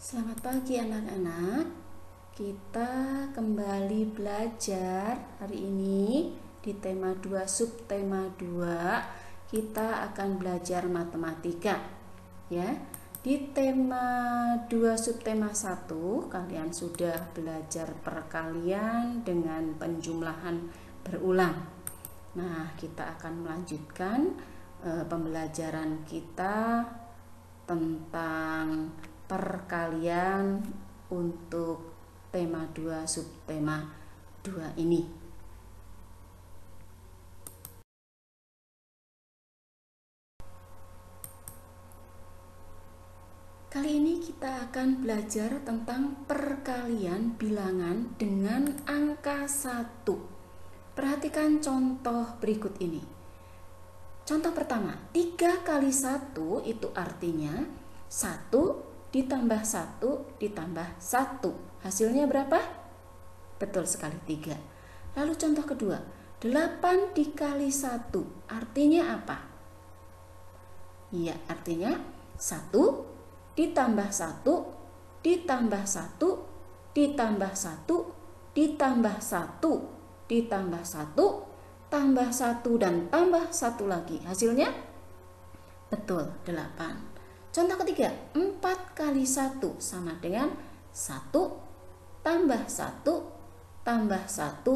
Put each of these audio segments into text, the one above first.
Selamat pagi anak-anak. Kita kembali belajar hari ini di tema 2 subtema 2. Kita akan belajar matematika. Ya. Di tema 2 subtema 1 kalian sudah belajar perkalian dengan penjumlahan berulang. Nah, kita akan melanjutkan pembelajaran kita tentang perkalian untuk tema 2 subtema 2 ini. Kali ini kita akan belajar tentang perkalian bilangan dengan angka 1. Perhatikan contoh berikut ini. Contoh pertama, 3 kali 1 itu artinya 1 ditambah 1 ditambah 1. Hasilnya berapa? Betul sekali, 3. Lalu contoh kedua, 8 dikali 1 artinya apa? Iya, artinya 1 ditambah 1 ditambah 1 ditambah 1 ditambah 1 ditambah 1 tambah 1 dan tambah 1 lagi. Hasilnya? Betul, 8. Contoh ketiga, 4 kali 1 sama dengan 1 tambah 1 tambah 1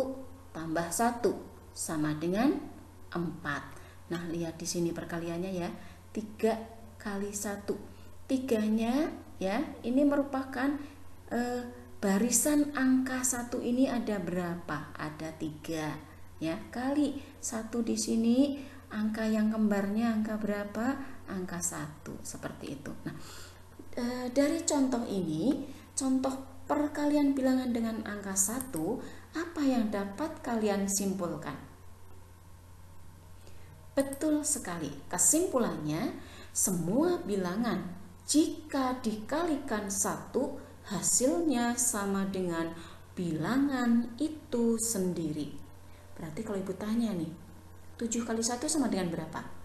tambah 1 sama dengan 4. Nah, lihat di sini perkaliannya ya. 3 kali 1. 3-nya ya, ini merupakan barisan angka 1 ini ada berapa? Ada 3 ya, kali 1 di sini angka yang kembarnya angka berapa? Angka 1, seperti itu. Nah, dari contoh ini, contoh perkalian bilangan dengan angka 1, apa yang dapat kalian simpulkan? Betul sekali, kesimpulannya semua bilangan jika dikalikan 1 hasilnya sama dengan bilangan itu sendiri. Berarti kalau ibu tanya nih, 7 kali 1 sama dengan berapa?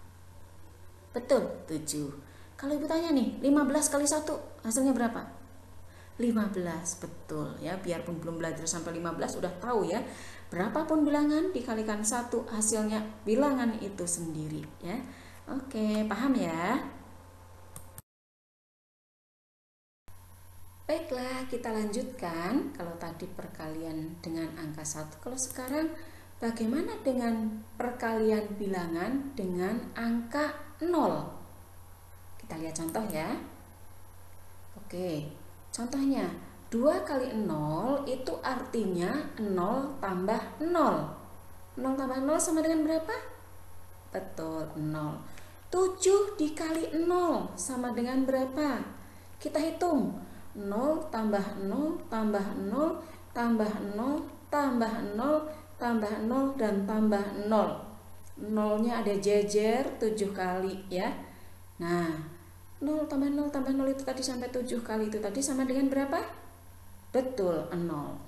Betul, 7. Kalau ibu tanya nih, 15 kali 1 hasilnya berapa? 15, betul ya. Biarpun belum belajar sampai 15 udah tahu ya. Berapapun bilangan dikalikan 1 hasilnya bilangan itu sendiri ya. Oke, paham ya? Baiklah, kita lanjutkan. Kalau tadi perkalian dengan angka 1, kalau sekarang bagaimana dengan perkalian bilangan dengan angka 0? Kita lihat contoh ya. Oke, contohnya 2 kali 0 itu artinya 0 tambah 0. 0 tambah 0 sama dengan berapa? Betul, 0. 7 dikali 0 sama dengan berapa? Kita hitung. 0 tambah 0 tambah 0 tambah 0 tambah 0 tambah 0 dan tambah 0. 0-nya ada jejer 7 kali ya. Nah, 0 tambah 0 itu tadi sampai 7 kali itu tadi sama dengan berapa? Betul, 0.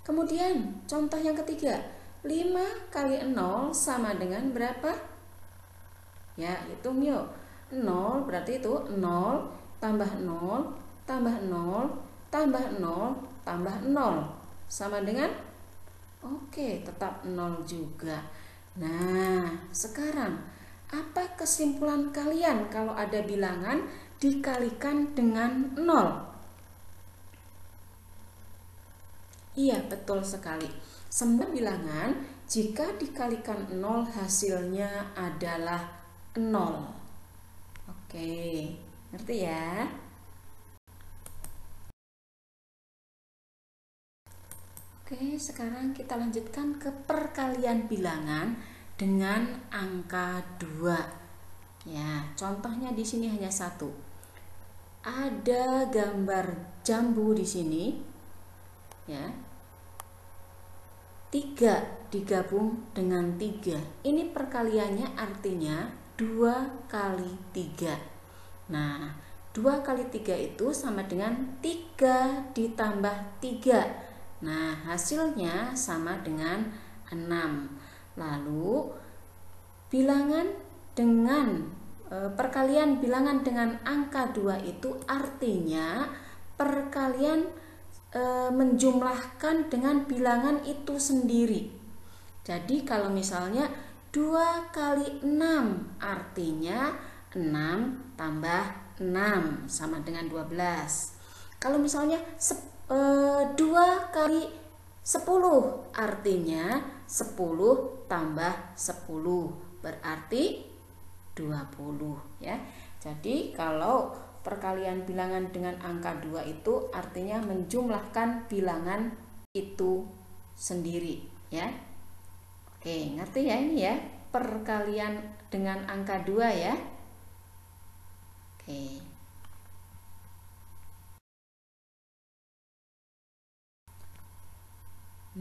Kemudian contoh yang ketiga, 5 kali 0 sama dengan berapa? Ya, hitung yuk. 0 berarti itu 0 tambah 0 tambah 0 tambah 0 tambah 0 sama dengan? Oke, tetap 0 juga. Nah, sekarang apa kesimpulan kalian kalau ada bilangan dikalikan dengan 0? Iya, betul sekali. Semua bilangan jika dikalikan 0 hasilnya adalah 0. Oke, ngerti ya? Oke, sekarang kita lanjutkan ke perkalian bilangan dengan angka 2. Ya, contohnya di sini hanya 1. Ada gambar jambu di sini. Ya. 3 digabung dengan 3. Ini perkaliannya artinya 2 kali 3. Nah, 2 kali 3 itu sama dengan 3 ditambah 3. Nah, hasilnya sama dengan 6. Lalu bilangan dengan perkalian bilangan dengan angka 2 itu artinya perkalian menjumlahkan dengan bilangan itu sendiri. Jadi kalau misalnya 2 kali 6 artinya 6 tambah 6 sama dengan 12. Kalau misalnya 2 kali 10 artinya 10 tambah 10 berarti 20 ya. Jadi kalau perkalian bilangan dengan angka 2 itu artinya menjumlahkan bilangan itu sendiri ya. Oke, ngerti ya ini ya, perkalian dengan angka 2 ya. Oke.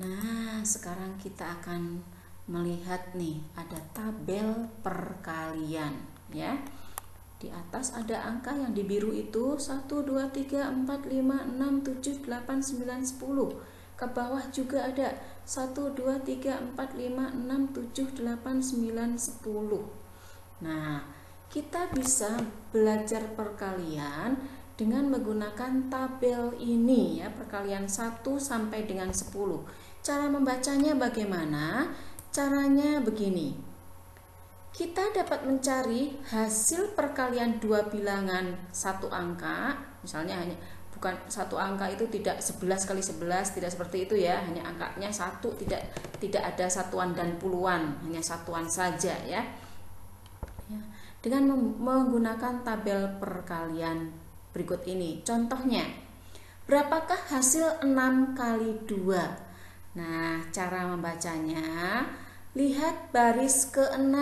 Nah, sekarang kita akan melihat nih, ada tabel perkalian ya. Di atas ada angka yang di biru itu 1, 2, 3, 4, 5, 6, 7, 8, 9, 10. Ke bawah juga ada 1, 2, 3, 4, 5, 6, 7, 8, 9, 10. Nah, kita bisa belajar perkalian dengan menggunakan tabel ini ya, perkalian 1 sampai dengan 10. Cara membacanya bagaimana? Caranya begini. Kita dapat mencari hasil perkalian dua bilangan satu angka, misalnya hanya bukan satu angka itu tidak 11 kali 11, tidak seperti itu ya, hanya angkanya satu, tidak ada satuan dan puluhan, hanya satuan saja ya. Dengan menggunakan tabel perkalian berikut ini. Contohnya, berapakah hasil 6 kali 2? Nah, cara membacanya, lihat baris ke-6.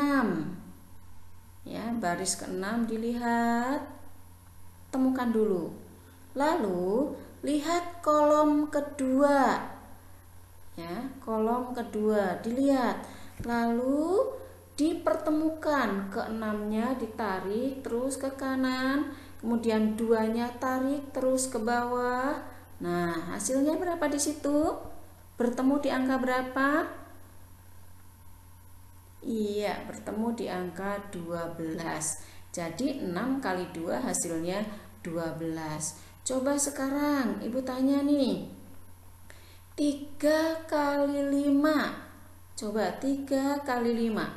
Ya, baris ke-6 dilihat, temukan dulu. Lalu, lihat kolom kedua. Ya, kolom kedua dilihat. Lalu dipertemukan, ke-6-nya ditarik terus ke kanan, kemudian 2-nya tarik terus ke bawah. Nah, hasilnya berapa di situ? Bertemu di angka berapa? Iya, bertemu di angka 12. Jadi 6 kali 2 hasilnya 12. Coba sekarang Ibu tanya nih, 3 kali 5. Coba 3 kali 5.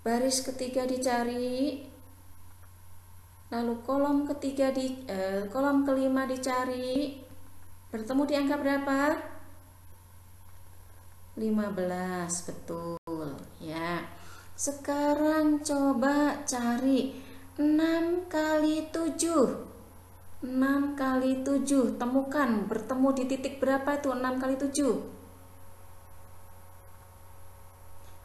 Baris ketiga dicari, lalu kolom kelima dicari. Bertemu di angka berapa? 15, betul ya. Sekarang coba cari 6 kali 7. 6 kali 7, temukan, bertemu di titik berapa itu 6 kali 7?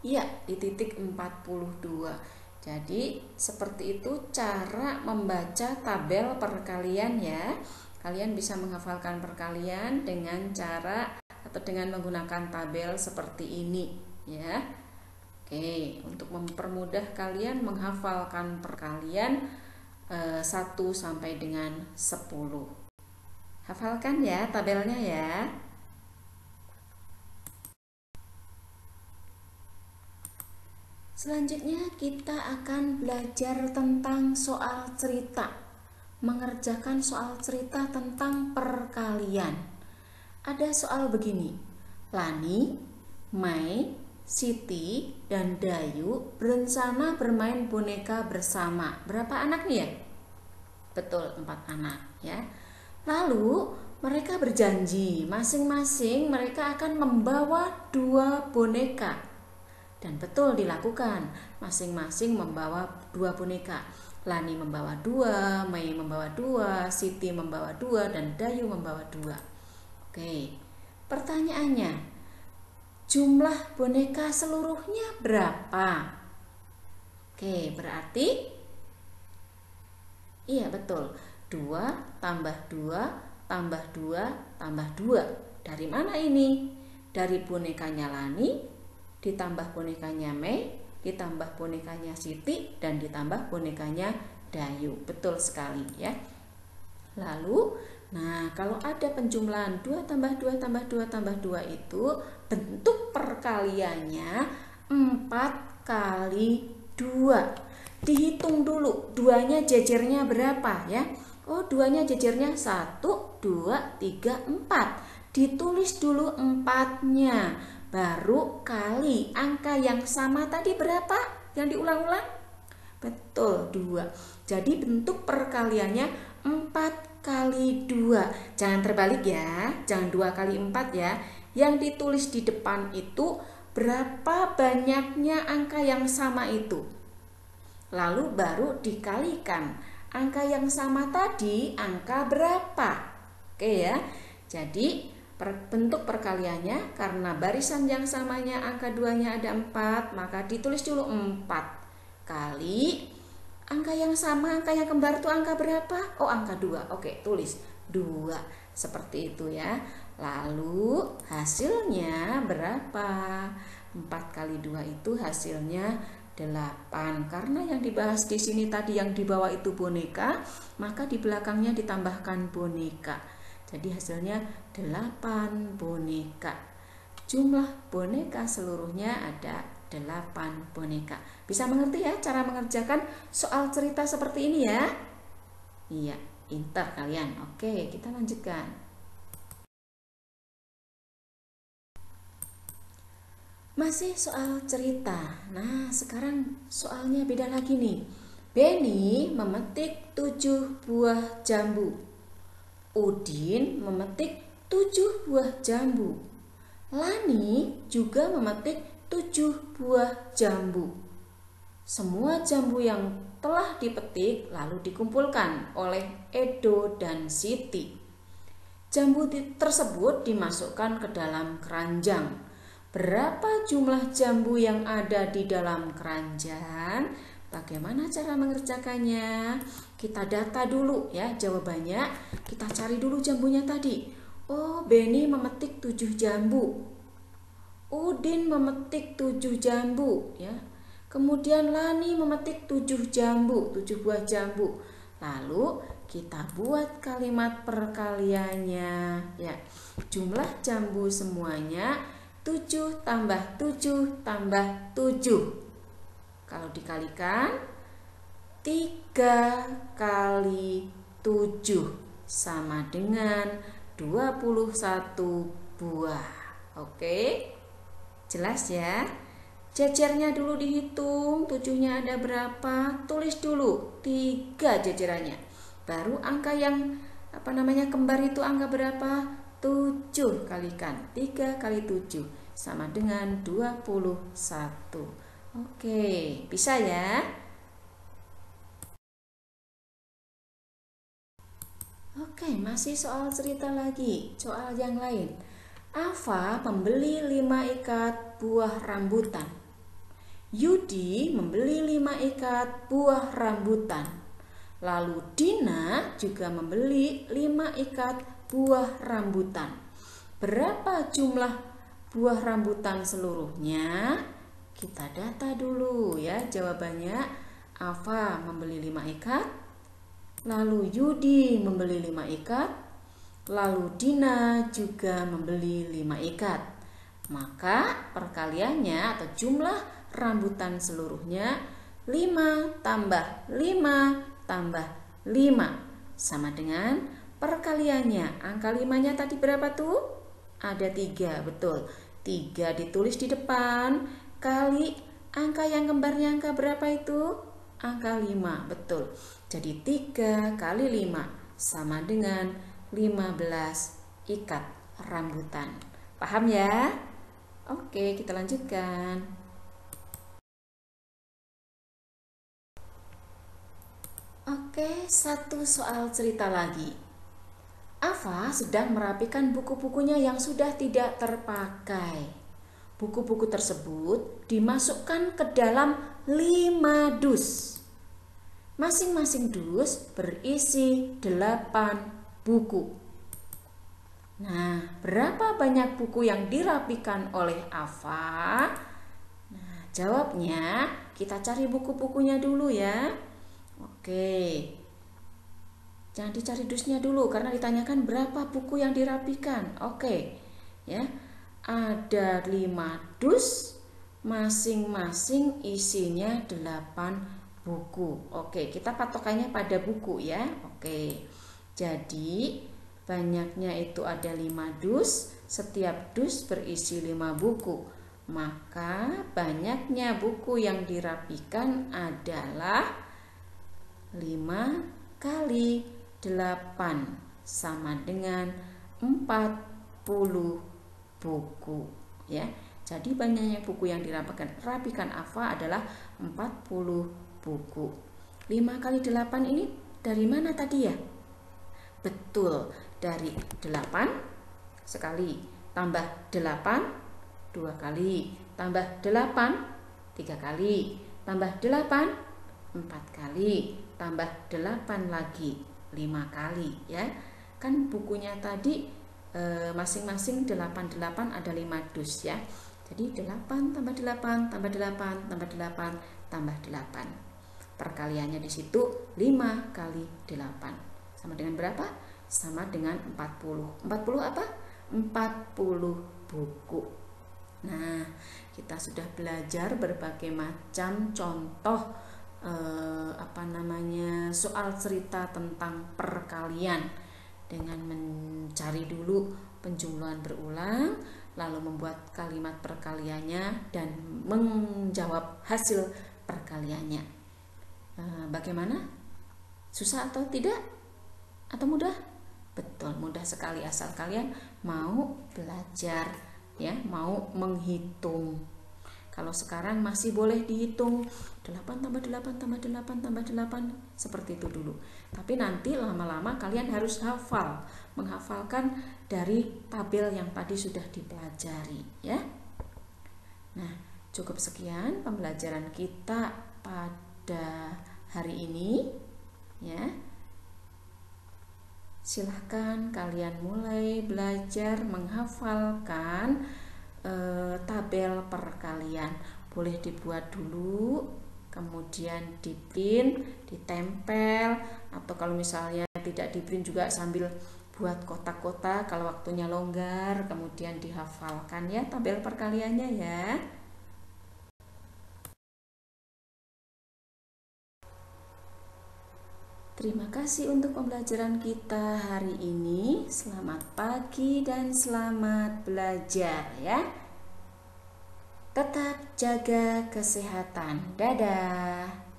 Iya, di titik 42. Jadi seperti itu cara membaca tabel perkalian ya. Kalian bisa menghafalkan perkalian dengan cara atau dengan menggunakan tabel seperti ini ya. Oke, untuk mempermudah kalian menghafalkan perkalian 1 sampai dengan 10. Hafalkan ya tabelnya ya. Selanjutnya kita akan belajar tentang soal cerita. Mengerjakan soal cerita tentang perkalian. Ada soal begini. Lani, Mai, Siti, dan Dayu berencana bermain boneka bersama. Berapa anak nih ya? Betul, 4 anak ya. Lalu mereka berjanji masing-masing mereka akan membawa 2 boneka. Dan betul dilakukan, masing-masing membawa 2 boneka. Lani membawa 2, Mei membawa 2, Siti membawa 2, dan Dayu membawa 2. Oke, pertanyaannya, jumlah boneka seluruhnya berapa? Oke, berarti iya betul, 2 tambah 2 tambah 2 tambah 2. Dari mana ini? Dari bonekanya Lani, ditambah bonekanya Mei, ditambah bonekanya Siti, dan ditambah bonekanya Dayu. Betul sekali ya. Lalu, nah kalau ada penjumlahan 2 tambah 2 tambah 2 tambah 2 itu bentuk perkaliannya 4 kali 2. Dihitung dulu 2-nya jejernya berapa ya. Oh, 2-nya jejernya 1, 2, 3, 4. Ditulis dulu 4-nya. Baru kali angka yang sama tadi berapa? Yang diulang-ulang? Betul, 2. Jadi bentuk perkaliannya 4 kali 2. Jangan terbalik ya, jangan 2 kali 4 ya. Yang ditulis di depan itu berapa banyaknya angka yang sama itu. Lalu baru dikalikan. Angka yang sama tadi angka berapa? Oke ya. Jadi bentuk perkaliannya karena barisan yang samanya angka 2-nya ada 4, maka ditulis dulu 4 kali angka yang sama, angka yang kembar itu angka berapa? Oh, angka 2. Oke, tulis 2. Seperti itu ya. Lalu hasilnya berapa? 4 kali 2 itu hasilnya 8. Karena yang dibahas di sini tadi yang di bawah itu boneka, maka di belakangnya ditambahkan boneka. Jadi hasilnya 8 boneka. Jumlah boneka seluruhnya ada 8 boneka. Bisa mengerti ya cara mengerjakan soal cerita seperti ini ya? Iya, pintar kalian. Oke, kita lanjutkan. Masih soal cerita. Nah, sekarang soalnya beda lagi nih. Benny memetik 7 buah jambu. Udin memetik 7 buah jambu. Lani juga memetik 7 buah jambu. Semua jambu yang telah dipetik lalu dikumpulkan oleh Edo dan Siti. Jambu tersebut dimasukkan ke dalam keranjang. Berapa jumlah jambu yang ada di dalam keranjang? Bagaimana cara mengerjakannya? Kita data dulu ya jawabannya. Kita cari dulu jambunya tadi. Oh, Benny memetik 7 jambu. Udin memetik 7 jambu ya. Kemudian Lani memetik 7 jambu, 7 buah jambu. Lalu kita buat kalimat perkaliannya ya. Jumlah jambu semuanya 7 tambah 7 tambah 7. Kalau dikalikan 3 kali 7 sama dengan 21 buah. Oke, jelas ya. Jejernya dulu dihitung, 7-nya ada berapa? Tulis dulu 3 jejerannya. Baru angka yang kembar itu angka berapa? 7 kalikan 3 kali 7 sama dengan 21. Oke, bisa ya? Oke, masih soal cerita lagi, soal yang lain. Ava membeli 5 ikat buah rambutan. Yudi membeli 5 ikat buah rambutan. Lalu Dina juga membeli 5 ikat buah rambutan. Berapa jumlah buah rambutan seluruhnya? Kita data dulu ya jawabannya. Ava membeli 5 ikat, lalu Yudi membeli 5 ikat, lalu Dina juga membeli 5 ikat. Maka perkaliannya atau jumlah rambutan seluruhnya 5 tambah 5 tambah 5 sama dengan perkaliannya, angka 5-nya tadi berapa tuh? Ada 3, betul. 3 ditulis di depan, kali angka yang kembarnya angka berapa itu? Angka 5, betul. Jadi 3 kali 5 sama dengan 15 ikat rambutan. Paham ya? Oke, kita lanjutkan. Oke, satu soal cerita lagi. Ava sedang merapikan buku-bukunya yang sudah tidak terpakai. Buku-buku tersebut dimasukkan ke dalam 5 dus. Masing-masing dus berisi 8 buku. Nah, berapa banyak buku yang dirapikan oleh Ava? Nah, jawabnya kita cari buku-bukunya dulu ya. Oke. Jangan dicari dusnya dulu karena ditanyakan berapa buku yang dirapikan. Oke. Ya. Ada 5 dus, masing-masing isinya 8 buku. Oke, kita patokannya pada buku ya. Oke. Jadi banyaknya itu ada 5 dus, setiap dus berisi 5 buku. Maka banyaknya buku yang dirapikan adalah 5 kali 8 sama dengan 40 buku ya. Jadi banyaknya buku yang dirapikan Afa adalah 40 buku. 5 kali 8 ini dari mana tadi ya? Betul, dari 8 sekali, tambah 8 2 kali, tambah 8 3 kali, tambah 8 4 kali, tambah 8 lagi 5 kali ya. Kan bukunya tadi masing-masing 8 ada 5 dus ya. Jadi 8 tambah 8 tambah 8 tambah 8 tambah 8. Perkaliannya di situ 5 kali 8. Sama dengan berapa? Sama dengan 40. 40 apa? 40 buku. Nah, kita sudah belajar berbagai macam contoh soal cerita tentang perkalian dengan mencari dulu penjumlahan berulang, lalu membuat kalimat perkaliannya dan menjawab hasil perkaliannya. Bagaimana? Susah atau tidak? Atau mudah? Betul, mudah sekali asal kalian mau belajar ya, mau menghitung. Kalau sekarang masih boleh dihitung 8 tambah 8 tambah 8 tambah 8 seperti itu dulu. Tapi nanti lama-lama kalian harus menghafalkan dari tabel yang tadi sudah dipelajari ya. Nah, cukup sekian pembelajaran kita pada hari ini ya. Silahkan kalian mulai belajar menghafalkan tabel perkalian. Boleh dibuat dulu, kemudian diprint, ditempel, atau kalau misalnya tidak diprint juga sambil buat kotak-kotak kalau waktunya longgar, kemudian dihafalkan ya tabel perkaliannya ya. Terima kasih untuk pembelajaran kita hari ini. Selamat pagi dan selamat belajar ya. Tetap jaga kesehatan. Dadah.